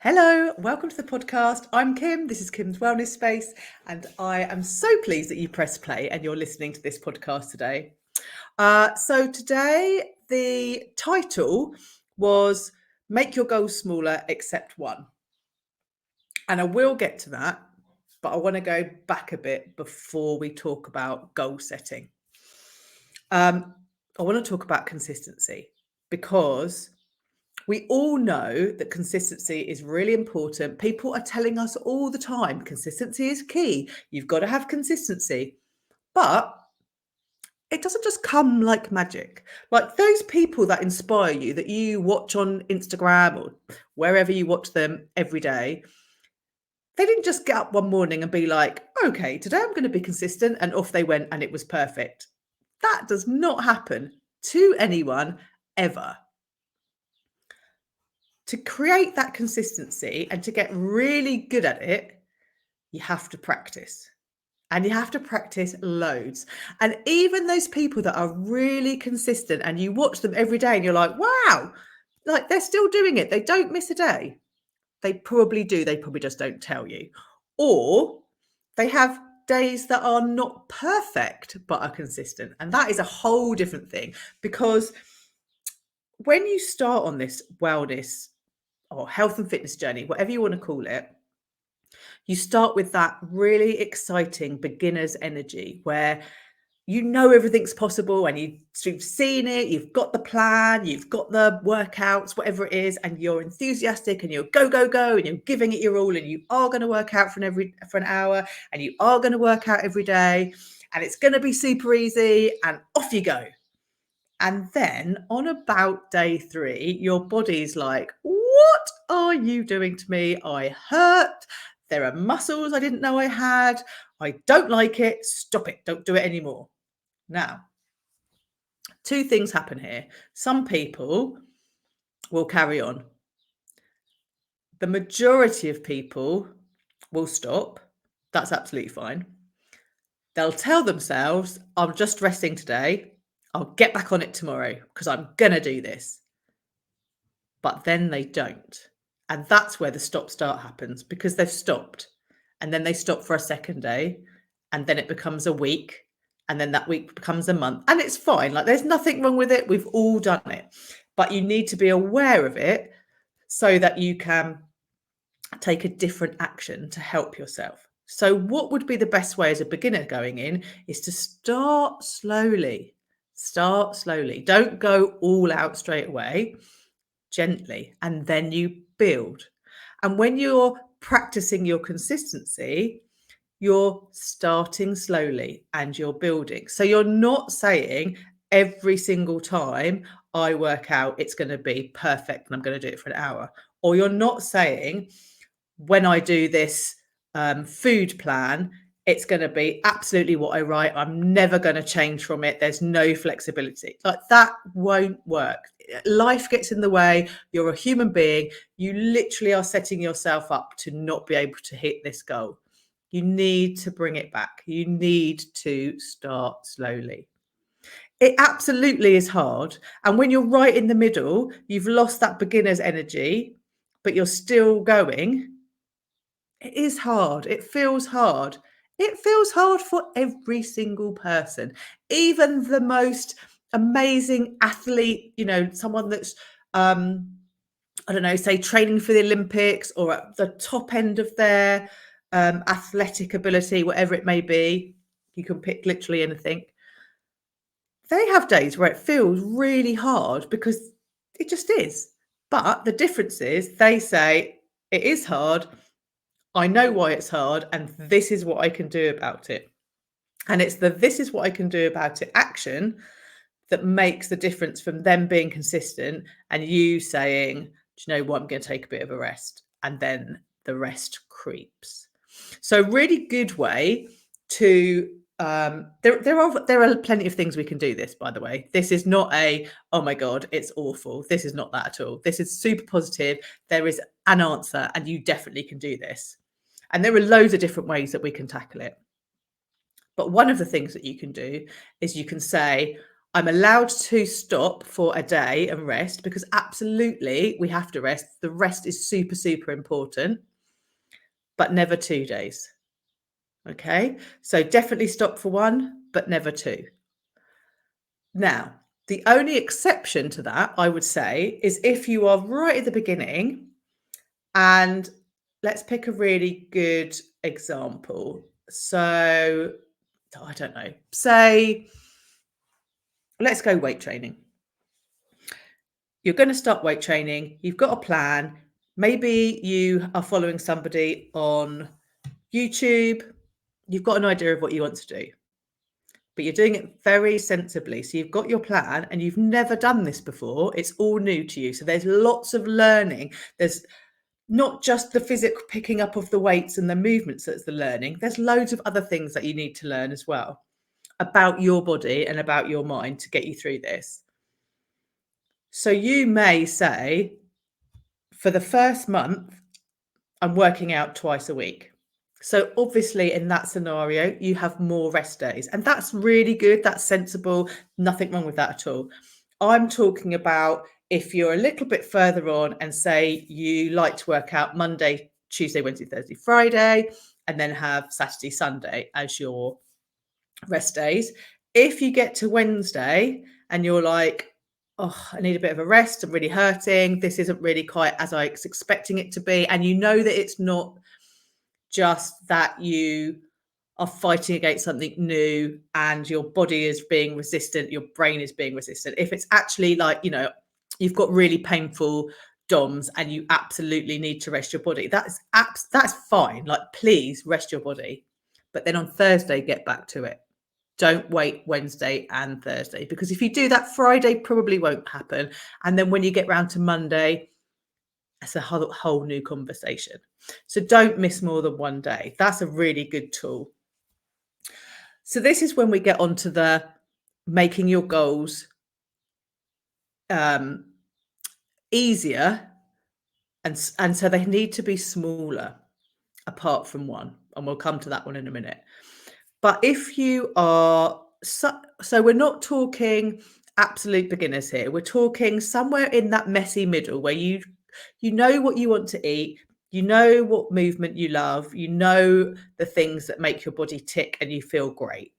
Hello, welcome to the podcast. I'm Kim. This is Kim's Wellness Space, and I am so pleased that you pressed play and you're listening to this podcast today. So today, the title was Make Your Goals Smaller Except One. And I will get to that, but I want to go back a bit before we talk about goal setting. I want to talk about consistency because we all know that consistency is really important. People are telling us all the time, consistency is key. You've got to have consistency. But it doesn't just come like magic. Like those people that inspire you, that you watch on Instagram or wherever you watch them every day, they didn't just get up one morning and be like, okay, today I'm going to be consistent. And off they went and it was perfect. That does not happen to anyone ever. To create that consistency and to get really good at it, you have to practice. And you have to practice loads. And even those people that are really consistent and you watch them every day and you're like, wow, like they're still doing it. They don't miss a day. They probably do. They probably just don't tell you. Or they have days that are not perfect but are consistent. And that is a whole different thing, because when you start on this wellness or health and fitness journey, whatever you want to call it, you start with that really exciting beginner's energy where you know everything's possible and you've seen it, you've got the plan, you've got the workouts, whatever it is, and you're enthusiastic and you're go, go, go, and you're giving it your all, and you are going to work out for an hour, and you are going to work out every day, and it's going to be super easy, and off you go. And then on about day 3, your body's like, what are you doing to me? I hurt. There are muscles I didn't know I had. I don't like it. Stop it. Don't do it anymore. Now, 2 things happen here. Some people will carry on. The majority of people will stop. That's absolutely fine. They'll tell themselves, I'm just resting today. I'll get back on it tomorrow because I'm going to do this. But then they don't. And that's where the stop-start happens, because they've stopped. And then they stop for a second day, and then it becomes a week, and then that week becomes a month. And it's fine. Like, there's nothing wrong with it. We've all done it. But you need to be aware of it so that you can take a different action to help yourself. So what would be the best way as a beginner going in is to start slowly. Start slowly. Don't go all out straight away. Gently, and then you build. And when you're practicing your consistency, you're starting slowly and you're building. So you're not saying every single time I work out, it's going to be perfect and I'm going to do it for an hour. Or you're not saying when I do this food plan, it's going to be absolutely what I write. I'm never going to change from it. There's no flexibility. Like, that won't work. Life gets in the way. You're a human being. You literally are setting yourself up to not be able to hit this goal. You need to bring it back. You need to start slowly. It absolutely is hard. And when you're right in the middle, you've lost that beginner's energy, but you're still going. It is hard. It feels hard. It feels hard for every single person, even the most amazing athlete, someone that's, I don't know, say training for the Olympics or at the top end of their athletic ability, whatever it may be. You can pick literally anything. They have days where it feels really hard because it just is. But the difference is they say it is hard. I know why it's hard, and this is what I can do about it. And it's the this is what I can do about it action that makes the difference from them being consistent and you saying, do you know what, I'm going to take a bit of a rest. And then the rest creeps. So really good way to there are plenty of things we can do this, by the way. This is not a, oh my God, it's awful. This is not that at all. This is super positive. There is an answer and you definitely can do this. And there are loads of different ways that we can tackle it. But one of the things that you can do is you can say, I'm allowed to stop for a day and rest because absolutely we have to rest. The rest is super, super important, but never 2 days. Okay. So definitely stop for one, but never two. Now, the only exception to that, I would say, is if you are right at the beginning and let's pick a really good example. So, I don't know, say, let's go weight training. You're going to start weight training, you've got a plan. Maybe you are following somebody on YouTube, you've got an idea of what you want to do, but you're doing it very sensibly. So you've got your plan and you've never done this before. It's all new to you. So there's lots of learning. There's not just the physical picking up of the weights and the movements that's the learning. There's loads of other things that you need to learn as well about your body and about your mind to get you through this. So you may say, for the first month, I'm working out twice a week. So obviously in that scenario, you have more rest days, and that's really good. That's sensible. Nothing wrong with that at all. I'm talking about if you're a little bit further on and say you like to work out Monday, Tuesday, Wednesday, Thursday, Friday, and then have Saturday, Sunday as your rest days. If you get to Wednesday and you're like, oh, I need a bit of a rest, I'm really hurting, this isn't really quite as I was expecting it to be, and you know that it's not just that you are fighting against something new and your body is being resistant, your brain is being resistant. If it's actually like, you've got really painful DOMs and you absolutely need to rest your body, that's fine. Like, please rest your body. But then on Thursday, get back to it. Don't wait Wednesday and Thursday, because if you do that, Friday probably won't happen. And then when you get round to Monday, it's a whole new conversation. So don't miss more than one day. That's a really good tool. So this is when we get onto the making your goals easier. And so they need to be smaller apart from one. And we'll come to that one in a minute. But if you are, so we're not talking absolute beginners here. We're talking somewhere in that messy middle where you know what you want to eat, you know what movement you love, you know the things that make your body tick and you feel great.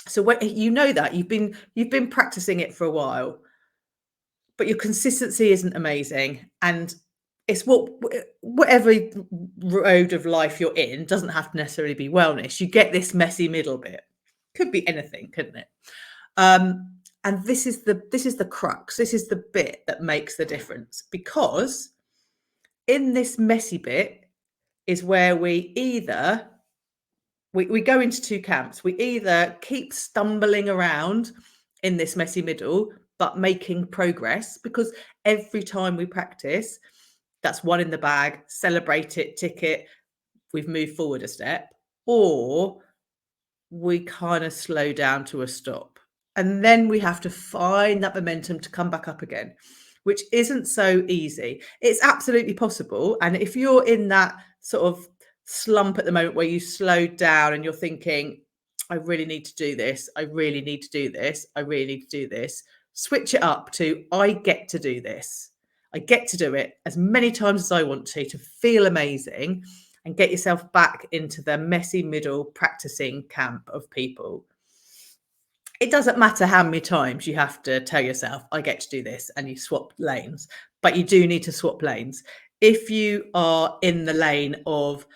So when you know that you've been practicing it for a while, but your consistency isn't amazing, and it's whatever road of life you're in doesn't have to necessarily be wellness. You get this messy middle bit. Could be anything, couldn't it? And this is the crux. This is the bit that makes the difference, because in this messy bit is where we either we go into two camps. We either keep stumbling around in this messy middle, but making progress, because every time we practice, that's one in the bag, celebrate it, tick it, we've moved forward a step, or we kind of slow down to a stop. And then we have to find that momentum to come back up again, which isn't so easy. It's absolutely possible. And if you're in that sort of slump at the moment where you slowed down and you're thinking, I really need to do this, I really need to do this, I really need to do this, switch it up to, I get to do this. I get to do it as many times as I want to feel amazing, and get yourself back into the messy middle practicing camp of people. It doesn't matter how many times you have to tell yourself, I get to do this, and you swap lanes, but you do need to swap lanes. If you are in the lane of,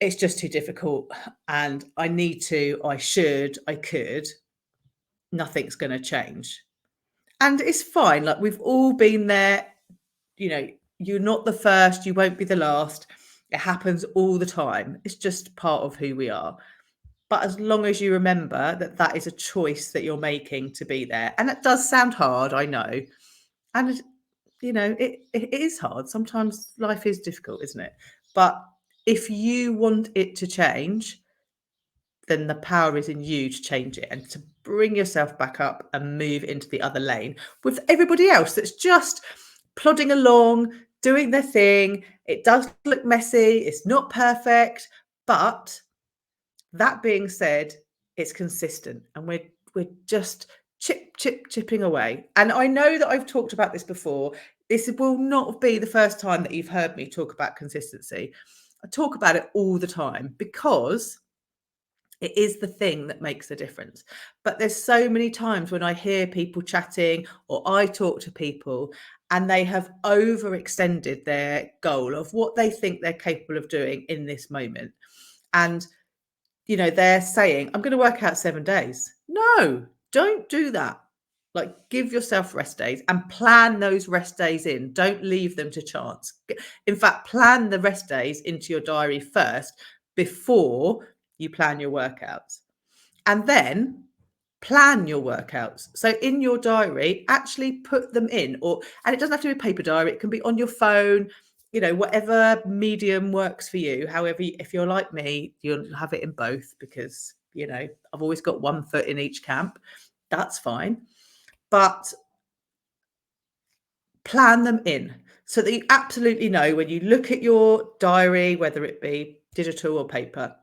it's just too difficult and I need to, I should, I could, nothing's going to change. And it's fine. Like, we've all been there. You're not the first, you won't be the last. It happens all the time. It's just part of who we are. But as long as you remember that that is a choice that you're making to be there. And it does sound hard, I know. And, it is hard. Sometimes life is difficult, isn't it? But if you want it to change, then the power is in you to change it and to bring yourself back up and move into the other lane with everybody else that's just plodding along, doing their thing. It does look messy. It's not perfect. But that being said, it's consistent, and we're just chipping away. And I know that I've talked about this before. This will not be the first time that you've heard me talk about consistency. I talk about it all the time because it is the thing that makes the difference. But there's so many times when I hear people chatting or I talk to people and they have overextended their goal of what they think they're capable of doing in this moment. And, they're saying, I'm going to work out 7 days. No, don't do that. Like, give yourself rest days and plan those rest days in. Don't leave them to chance. In fact, plan the rest days into your diary first before you plan your workouts. And then plan your workouts. So in your diary, actually put them in, and it doesn't have to be a paper diary. It can be on your phone, whatever medium works for you. However, if you're like me, you'll have it in both because, I've always got one foot in each camp. That's fine. But plan them in so that you absolutely know when you look at your diary, whether it be digital or paper,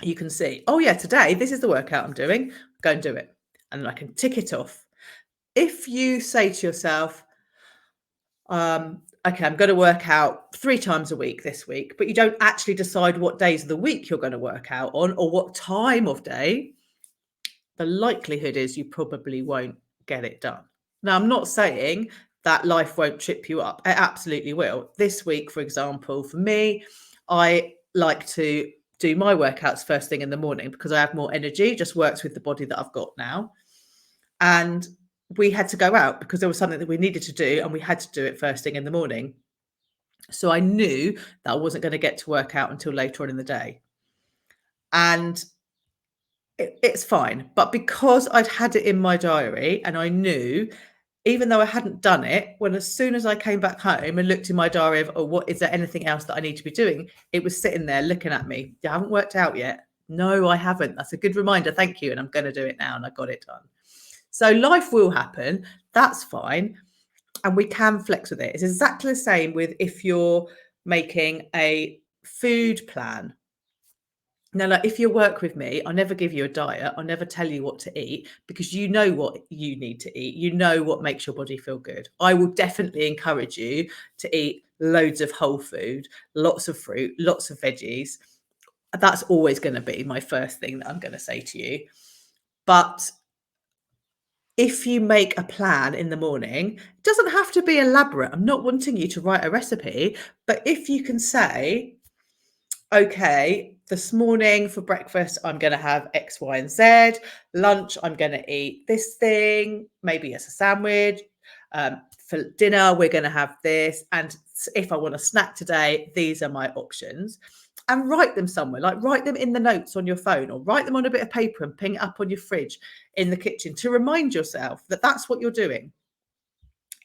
you can see, oh yeah, today, this is the workout I'm doing. Go and do it. And then I can tick it off. If you say to yourself, okay, I'm going to work out 3 times a week this week, but you don't actually decide what days of the week you're going to work out on or what time of day, the likelihood is you probably won't get it done. Now, I'm not saying that life won't trip you up. It absolutely will. This week, for example, for me, I like to do my workouts first thing in the morning because I have more energy. It just works with the body that I've got now. And we had to go out because there was something that we needed to do and we had to do it first thing in the morning. So I knew that I wasn't going to get to work out until later on in the day. And it's fine. But because I'd had it in my diary and I knew, even though I hadn't done it, as soon as I came back home and looked in my diary of, what is there anything else that I need to be doing? It was sitting there looking at me. You haven't worked out yet? No, I haven't. That's a good reminder. Thank you. And I'm going to do it now. And I got it done. So life will happen. That's fine. And we can flex with it. It's exactly the same with if you're making a food plan. Now, like if you work with me, I'll never give you a diet. I'll never tell you what to eat because you know what you need to eat. You know what makes your body feel good. I will definitely encourage you to eat loads of whole food, lots of fruit, lots of veggies. That's always going to be my first thing that I'm going to say to you. But if you make a plan in the morning, it doesn't have to be elaborate. I'm not wanting you to write a recipe, but if you can say, okay, this morning for breakfast, I'm going to have X, Y, and Z. Lunch, I'm going to eat this thing, maybe as a sandwich. For dinner, we're going to have this. And if I want a snack today, these are my options. And write them somewhere, like write them in the notes on your phone or write them on a bit of paper and ping it up on your fridge in the kitchen to remind yourself that that's what you're doing.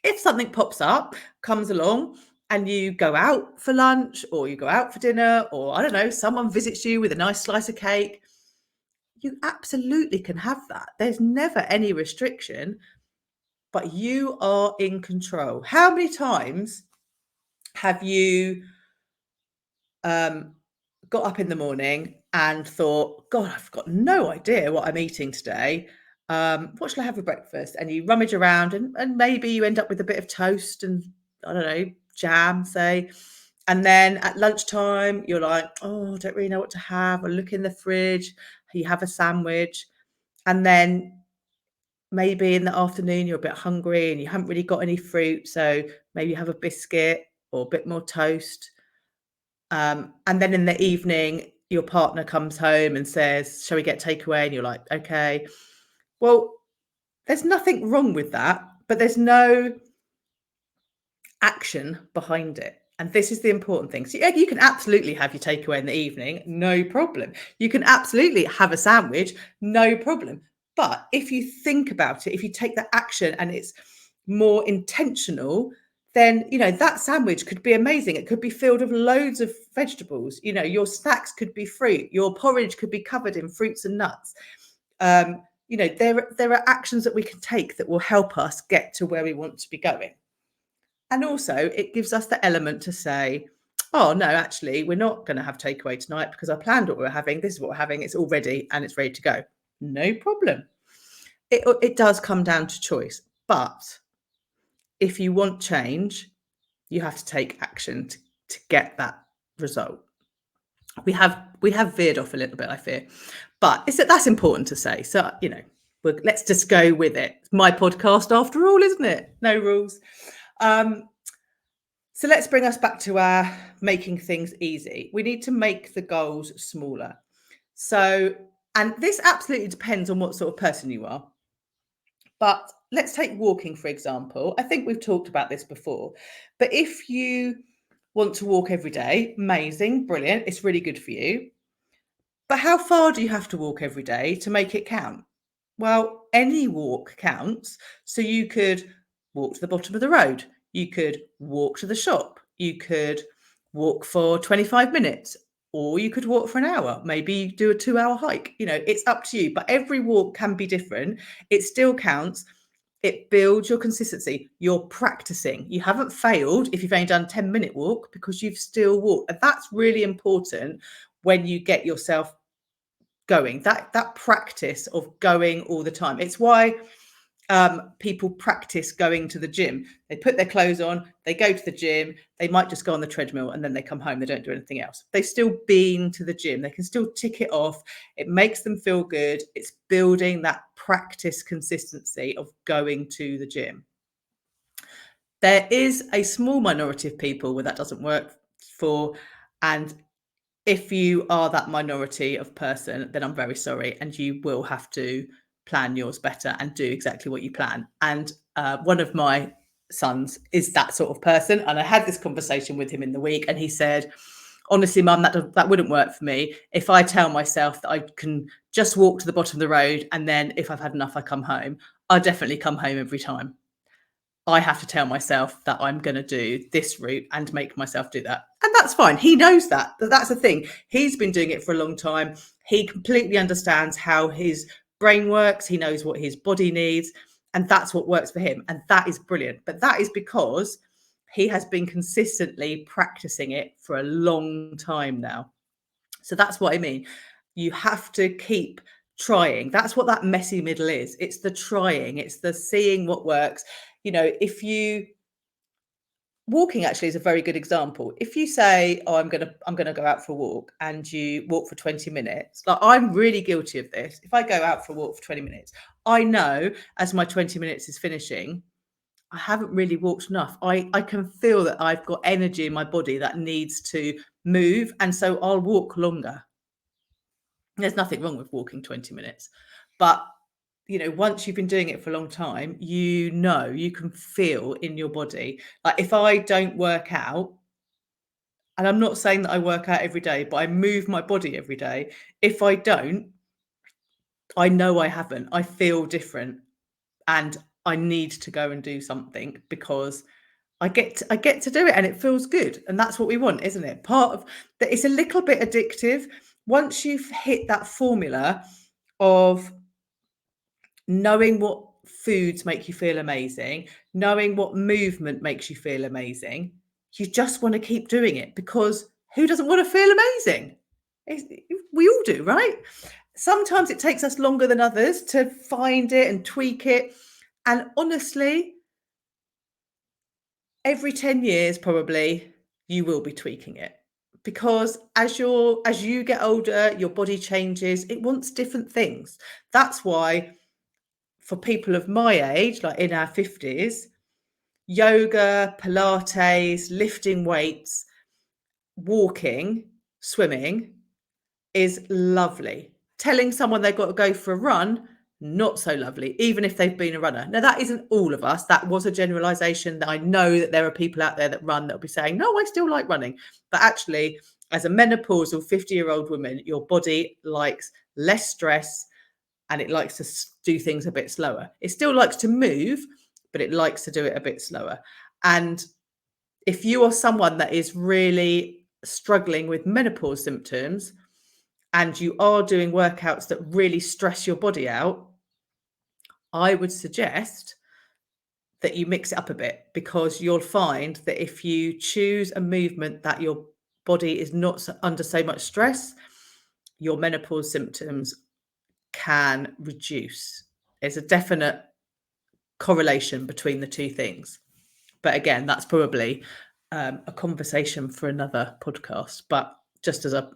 If something pops up, comes along, and you go out for lunch or you go out for dinner or I don't know, someone visits you with a nice slice of cake, you absolutely can have that. There's never any restriction, but you are in control. How many times have you got up in the morning and thought, God, I've got no idea what I'm eating today. What shall I have for breakfast? And you rummage around and maybe you end up with a bit of toast and I don't know, jam, say. And then at lunchtime, you're like, oh, I don't really know what to have. I look in the fridge, you have a sandwich. And then maybe in the afternoon, you're a bit hungry and you haven't really got any fruit. So maybe you have a biscuit or a bit more toast. And then in the evening, your partner comes home and says, shall we get takeaway? And you're like, okay. Well, there's nothing wrong with that, but there's no action behind it. And this is the important thing. So you can absolutely have your takeaway in the evening, no problem. You can absolutely have a sandwich, no problem. But if you think about it, if you take that action and it's more intentional, then, that sandwich could be amazing. It could be filled with loads of vegetables. Your snacks could be fruit. Your porridge could be covered in fruits and nuts. There are actions that we can take that will help us get to where we want to be going. And also it gives us the element to say, oh, no, actually, we're not going to have takeaway tonight because I planned what we're having. This is what we're having. It's all ready and it's ready to go. No problem. it does come down to choice. But if you want change, you have to take action to get that result. We have veered off a little bit, I fear, but that's important to say. So let's just go with it. It's my podcast after all, isn't it? No rules. So let's bring us back to our making things easy. We need to make the goals smaller. So, and this absolutely depends on what sort of person you are. But let's take walking, for example. I think we've talked about this before. But if you want to walk every day, amazing, brilliant, it's really good for you. But how far do you have to walk every day to make it count? Well, any walk counts. So you could walk to the bottom of the road, you could walk to the shop, you could walk for 25 minutes, or you could walk for an hour. Maybe you do a 2-hour hike. It's up to you, but every walk can be different. It still counts. It builds your consistency. You're practicing. You haven't failed if you've only done a 10-minute walk, because you've still walked. And that's really important when you get yourself going, that practice of going all the time. It's why people practice going to the gym. They put their clothes on, they go to the gym, they might just go on the treadmill, and then they come home, they don't do anything else. They've still been to the gym, they can still tick it off. It makes them feel good. It's building that practice consistency of going to the gym. There is a small minority of people where that doesn't work for, and if you are that minority of person, then I'm very sorry, and you will have to plan yours better and do exactly what you plan. And one of my sons is that sort of person, and I had this conversation with him in the week, and he said, honestly, Mum, that wouldn't work for me. If I tell myself that I can just walk to the bottom of the road, and then if I've had enough, I come home, I definitely come home every time. I have to tell myself that I'm going to do this route and make myself do that. And that's fine. He knows that. That's the thing. He's been doing it for a long time. He completely understands how his brain works. He knows what his body needs. And that's what works for him. And that is brilliant. But that is because he has been consistently practicing it for a long time now. So that's what I mean. You have to keep trying. That's what that messy middle is. It's the trying, it's the seeing what works. If you walking actually is a very good example. If you say, oh, I'm gonna go out for a walk, and you walk for 20 minutes, like I'm really guilty of this. If I go out for a walk for 20 minutes, I know as my 20 minutes is finishing, I haven't really walked enough. I can feel that I've got energy in my body that needs to move, and so I'll walk longer. There's nothing wrong with walking 20 minutes, but once you've been doing it for a long time, you can feel in your body. Like if I don't work out, and I'm not saying that I work out every day, but I move my body every day. If I don't, I know I haven't. I feel different, and I need to go and do something, because I get to do it, and it feels good. And that's what we want, isn't it? Part of that, it's a little bit addictive. Once you've hit that formula of knowing what foods make you feel amazing, knowing what movement makes you feel amazing, you just want to keep doing it, because who doesn't want to feel amazing? We all do, right? Sometimes it takes us longer than others to find it and tweak it. And honestly, every 10 years, probably, you will be tweaking it, because as you get older, your body changes. It wants different things. That's why for people of my age, like in our 50s, yoga, Pilates, lifting weights, walking, swimming is lovely. Telling someone they've got to go for a run, not so lovely, even if they've been a runner. Now, that isn't all of us. That was a generalization. That I know that there are people out there that run that will be saying, no, I still like running. But actually, as a menopausal 50-year-old woman, your body likes less stress, and it likes to do things a bit slower. It still likes to move, but it likes to do it a bit slower. And if you are someone that is really struggling with menopause symptoms, and you are doing workouts that really stress your body out, I would suggest that you mix it up a bit, because you'll find that if you choose a movement that your body is not under so much stress, your menopause symptoms can reduce. There's a definite correlation between the two things. But again, that's probably a conversation for another podcast. But just as a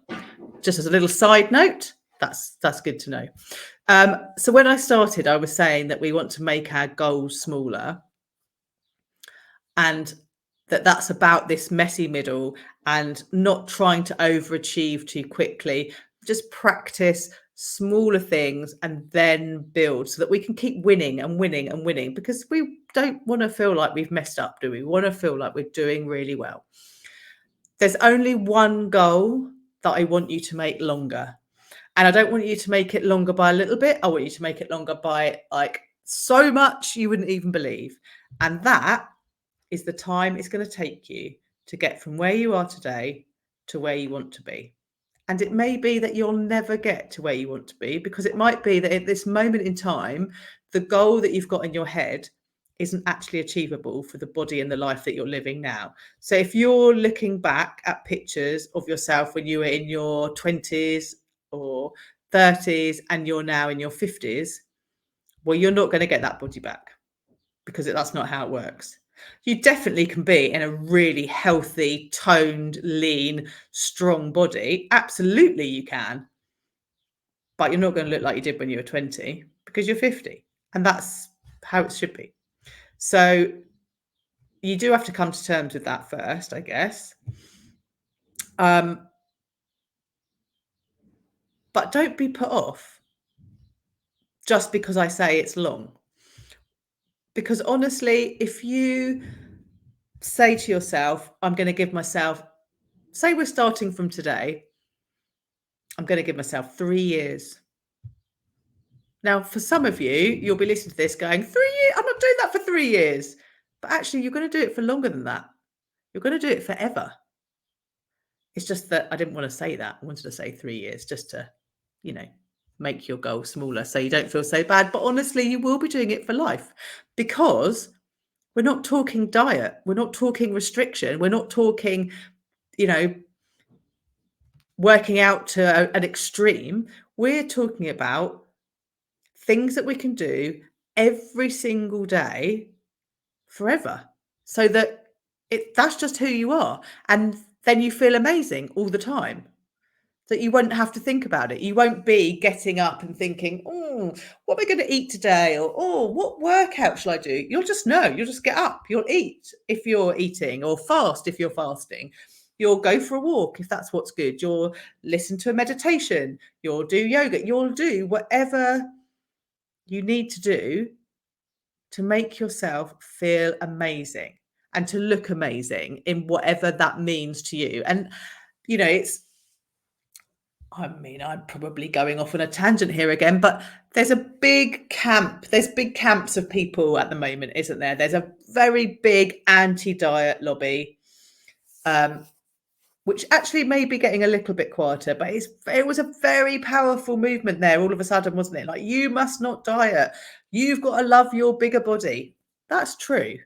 little side note, that's good to know. So when I started, I was saying that we want to make our goals smaller, and that's about this messy middle and not trying to overachieve too quickly. Just practice smaller things and then build so that we can keep winning and winning and winning, because we don't want to feel like we've messed up, do we? We want to feel like we're doing really well. There's only one goal that I want you to make longer. And I don't want you to make it longer by a little bit. I want you to make it longer by like so much you wouldn't even believe. And that is the time it's going to take you to get from where you are today to where you want to be. And it may be that you'll never get to where you want to be, because it might be that at this moment in time, the goal that you've got in your head isn't actually achievable for the body and the life that you're living now. So if you're looking back at pictures of yourself when you were in your 20s or 30s and you're now in your 50s, well, you're not going to get that body back, because that's not how it works. You definitely can be in a really healthy, toned, lean, strong body. Absolutely you can. But you're not going to look like you did when you were 20, because you're 50. And that's how it should be. So you do have to come to terms with that first, I guess. But don't be put off just because I say it's long. Because honestly, if you say to yourself, I'm going to give myself, say we're starting from today, I'm going to give myself 3 years. Now, for some of you, you'll be listening to this going, 3 years? I'm not doing that for 3 years. But actually, you're going to do it for longer than that. You're going to do it forever. It's just that I didn't want to say that. I wanted to say 3 years just to, make your goal smaller so you don't feel so bad. But honestly, you will be doing it for life, because we're not talking diet. We're not talking restriction. We're not talking, working out to an extreme. We're talking about things that we can do every single day forever, so that that's just who you are. And then you feel amazing all the time, that you won't have to think about it. You won't be getting up and thinking, oh, what am I going to eat today? Or, oh, what workout shall I do? You'll just know. You'll just get up. You'll eat if you're eating, or fast if you're fasting. You'll go for a walk if that's what's good. You'll listen to a meditation. You'll do yoga. You'll do whatever you need to do to make yourself feel amazing and to look amazing in whatever that means to you. And, I'm probably going off on a tangent here again, but there's a big camp. There's big camps of people at the moment, isn't there? There's a very big anti-diet lobby, which actually may be getting a little bit quieter, but it was a very powerful movement there all of a sudden, wasn't it? Like, you must not diet. You've got to love your bigger body. That's true.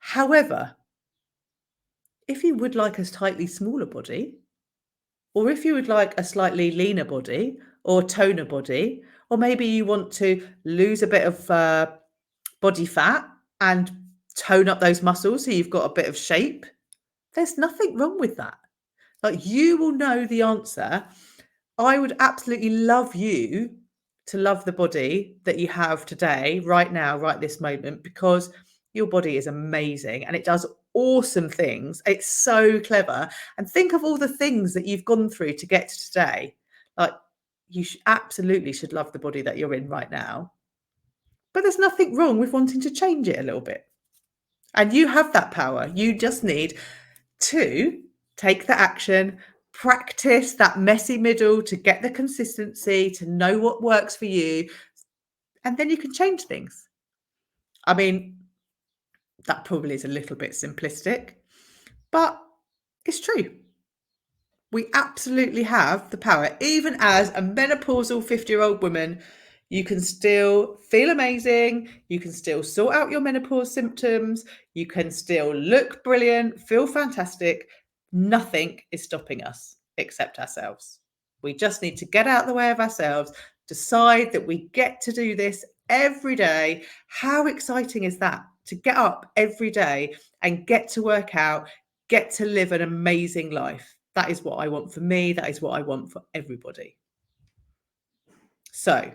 However, if you would like a slightly smaller body, or if you would like a slightly leaner body or toner body, or maybe you want to lose a bit of body fat and tone up those muscles so you've got a bit of shape, there's nothing wrong with that. Like, you will know the answer. I would absolutely love you to love the body that you have today, right now, right this moment, because your body is amazing and it does awesome things. It's so clever. And think of all the things that you've gone through to get to today. Like, you absolutely should love the body that you're in right now. But there's nothing wrong with wanting to change it a little bit. And you have that power. You just need to take the action, practice that messy middle to get the consistency, to know what works for you, and then you can change things. I mean, that probably is a little bit simplistic, but it's true. We absolutely have the power. Even as a menopausal 50-year-old woman, you can still feel amazing. You can still sort out your menopause symptoms. You can still look brilliant, feel fantastic. Nothing is stopping us except ourselves. We just need to get out of the way of ourselves, decide that we get to do this every day. How exciting is that? To get up every day and get to work out, get to live an amazing life. That is what I want for me. That is what I want for everybody. So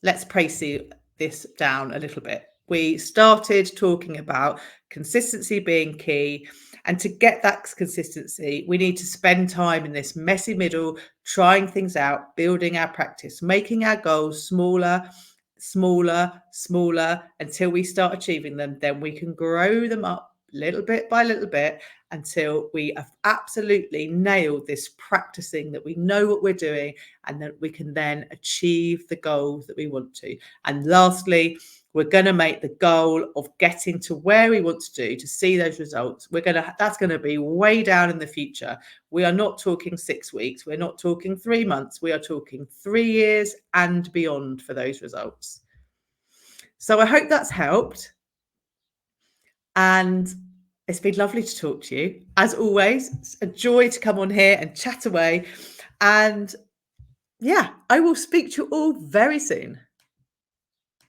let's précis this down a little bit. We started talking about consistency being key. And to get that consistency, we need to spend time in this messy middle, trying things out, building our practice, making our goals smaller, smaller, smaller until we start achieving them. Then we can grow them up little bit by little bit until we have absolutely nailed this practicing, that we know what we're doing, and that we can then achieve the goals that we want to. And lastly, we're going to make the goal of getting to where we want to see those results. That's going to be way down in the future. We are not talking 6 weeks. We're not talking 3 months. We are talking 3 years and beyond for those results. So I hope that's helped. And it's been lovely to talk to you. As always, it's a joy to come on here and chat away. And yeah, I will speak to you all very soon.